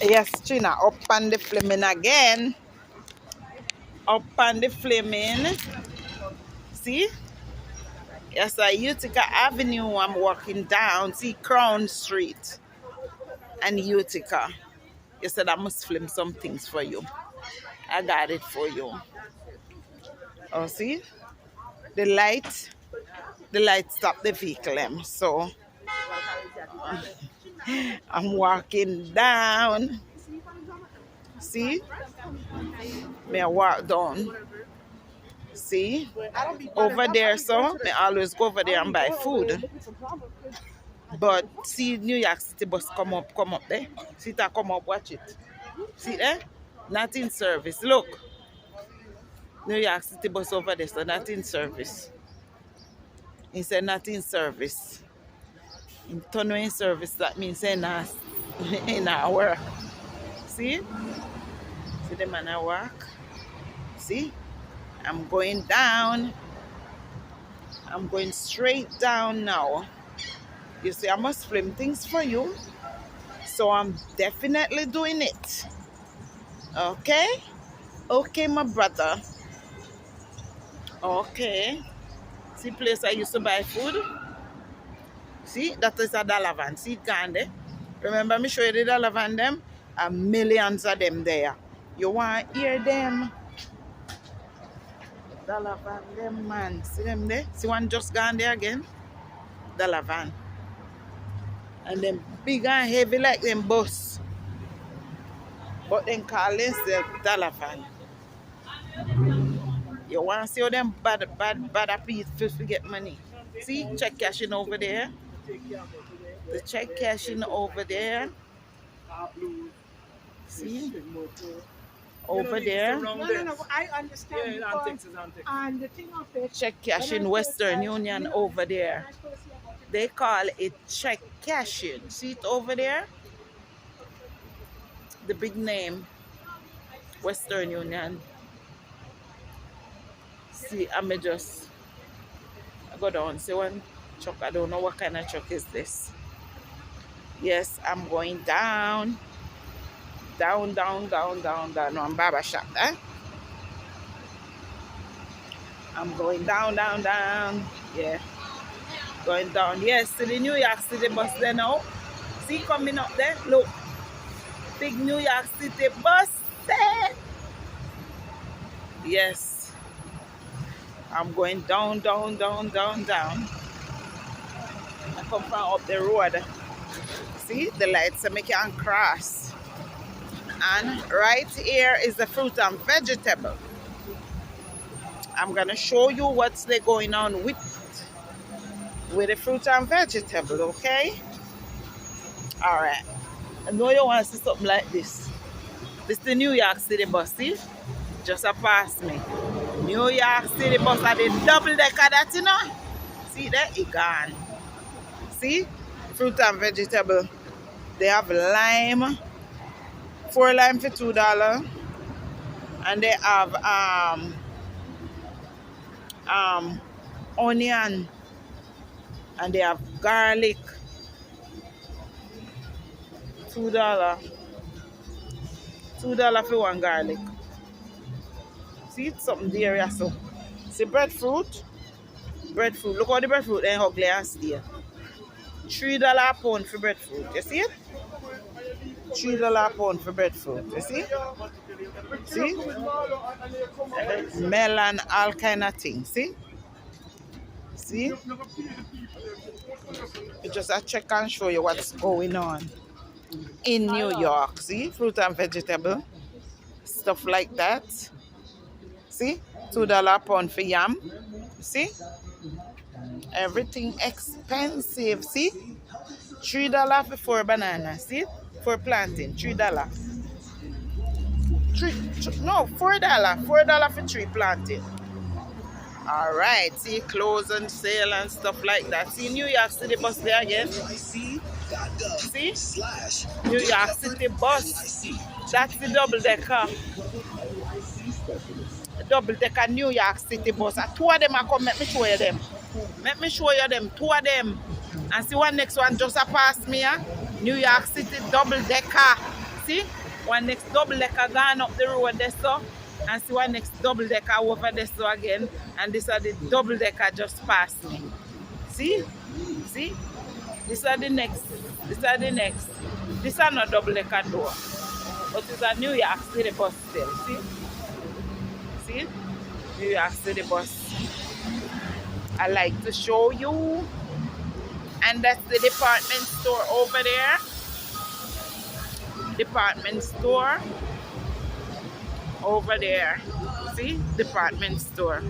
Yes, Trina, up on the flaming again. Up on the flaming. See? Yes, Utica Avenue. I'm walking down. See Crown Street and Utica. You said I must film some things for you. I got it for you. Oh, see? The light stopped the vehicle. So I'm walking down. See? May I walk down? See? Over there, so I always go over there and buy food. But see New York City bus come up there. See that come up, watch it. See there? Not in service. Look. New York City bus over there, so not in service. He said not in service. In turn in service, that means they're not in our work. See? See the man I work? See? I'm going down. I'm going straight down now. You see, I must film things for you. So I'm definitely doing it. Okay? Okay, my brother. Okay. See place I used to buy food? See, that is a dollar van. See it gone there? Remember me show you the dollar van them? Millions of them there. You want to hear them? Dollar van them, man. See them there? See one just gone there again? Dollar van. And them big and heavy like them bus. But then call themselves dollar van. You want to see how them bad people to get money? See, check cashing over there. The check cashing over there. See? Over there. No, I understand. And the thing of it, check cashing Western Union over there. They call it check cashing. See it over there? The big name. Western Union. See, I go down. See one truck. I don't know what kind of truck is this. Yes, I'm going down. Down. No, I'm barber shop, eh? I'm going down. Yeah. Going down. Yes, to the New York City bus there now. See coming up there? Look. Big New York City bus there. Yes. I'm going down. I come from up the road. See, the lights are making can cross. And right here is the fruit and vegetable. I'm gonna show you what's going on with the fruit and vegetable, okay? All right. I know you want to see something like this. This is the New York City bus, see? Just a pass me. New York City bus are the double decker that, you know? See there? It gone. See? Fruit and vegetable. They have lime. 4 lime for $2. And they have onion. And they have garlic. $2. $2 for one garlic. See, it's something there, yeah, so. See, breadfruit. Look how the breadfruit ain't ugly and stay. $3 a pound for breadfruit. You see it? $3 a pound for breadfruit. You see? See? Melon, all kind of things. See? See? You just check and show you what's going on in New York. See? Fruit and vegetable. Stuff like that. See? $2 a pound for yam. See? Everything expensive. See? $3 for 4 bananas. See? For planting. $3. No, $4. $4 for 3 planting. Alright. See? Clothes and sale and stuff like that. See? New York City bus there again. See? New York City bus. That's the double decker. Double decker New York City bus. Two of them are come. Let me show you them. Let me show you them. 2 of them. And see one next one just a pass me. New York City double decker. See? One next double decker gone up the road there so. And see one next double decker over there so again. And this are the double decker just past me. See? See? These are the next. These are the next. This are not double decker door. But it's a New York City bus still. See? See? New York City bus. I like to show you. And that's the department store over there. Department store over there. See? Department store.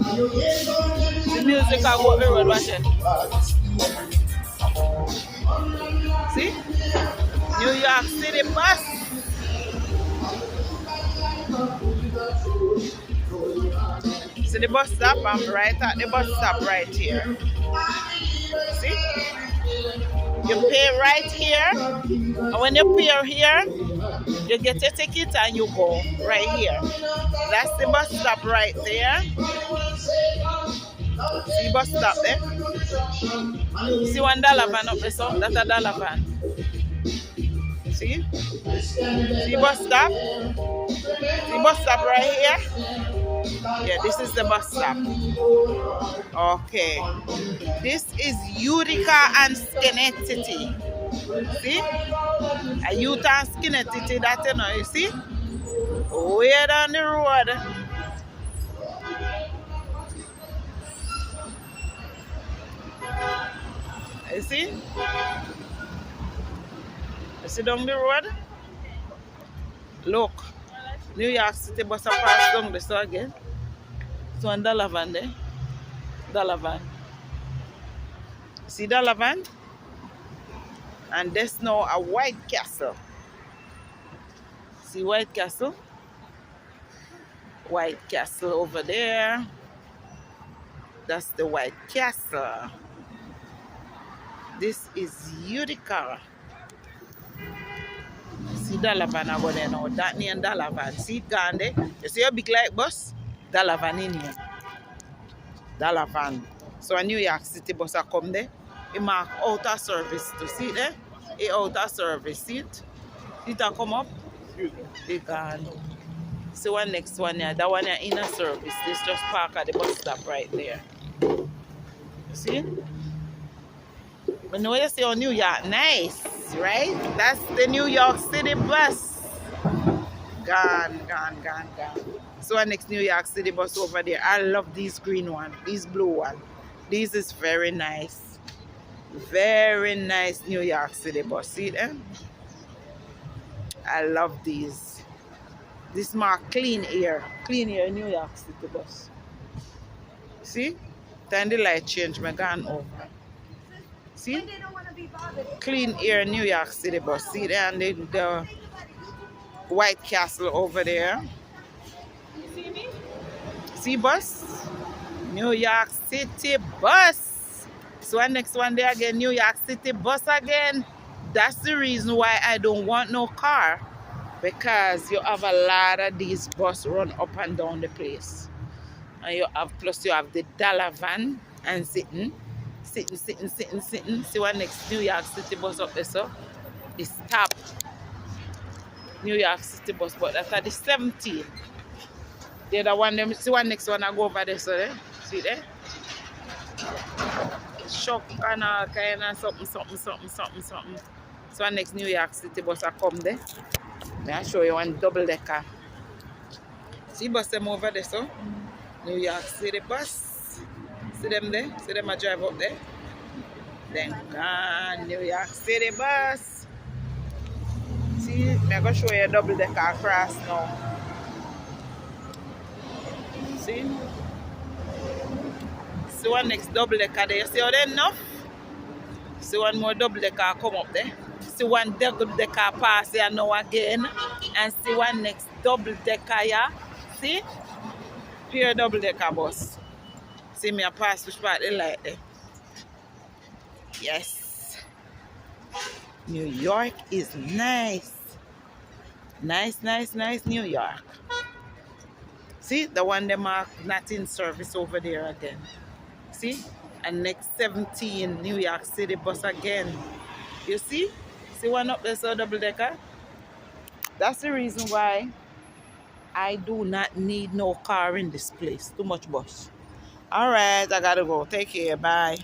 The music I go over the road watching. See? New York City bus. See the bus stop? I'm right at the bus stop right here. See? You pay right here. And when you pay here, you get your ticket and you go right here. That's the bus stop right there. See bus stop there? See $1 van up there, so that's $1 van. See? See bus stop? See bus stop right here? Yeah, this is the bus stop. Okay. This is Utica and Schenectady. See? A Utah and Schenectady, that you know, you see? Way down the road. You see? You see down the road? Look. New York City bus are passed down this again. So $1 van there. $1 van. See $1 van? And there's now a White Castle. See White Castle? White Castle over there. That's the White Castle. This is Utica. See $1 van I go there now. That near $1 van. See it gone there? You see a big light bus? $1 van in here. $1 van. So a New York City bus I come there. It mark out of service to see it there. It out of service. See it? See it a come up? It gone. See one next one here. That one here in a service. This just park at the bus stop right there. You see? But now you see how New York nice, right? That's the New York City bus. Gone, gone, gone, gone. So our next New York City bus over there. I love these green one, these blue one. This is very nice. Very nice New York City bus. See them? I love these. This mark clean air. Clean air New York City bus. See? Then the light change me gone over. See? Clean air New York City bus. See there? And the White Castle over there. See me? See bus? New York City bus. So our next one there again, New York City bus again. That's the reason why I don't want no car. Because you have a lot of these bus run up and down the place. And you have, plus you have the $1 van and sitting. See what next New York City bus up there, so it's stop. New York City bus, but that's at the 17. The other one, them see one next one I go over there, so there. See there? Shock and all kind of something. So next New York City bus I come there. I'll show you one double decker. See bus them over there, so New York City bus. See them there? See them I drive up there? Then gone New York City bus. See, I'm going to show you a double decker across now. See? See one next double decker there. You see how they enough? See one more double decker come up there. See one double decker pass here now again. And see one next double decker here. See? Pure double decker bus. See me a pass which part they like there. Yes. New York is nice. Nice New York. See the one they mark not in service over there again. See? And next 17 New York City bus again. You see? See one up there, so double decker? That's the reason why I do not need no car in this place. Too much bus. All right, I gotta go. Take care. Bye.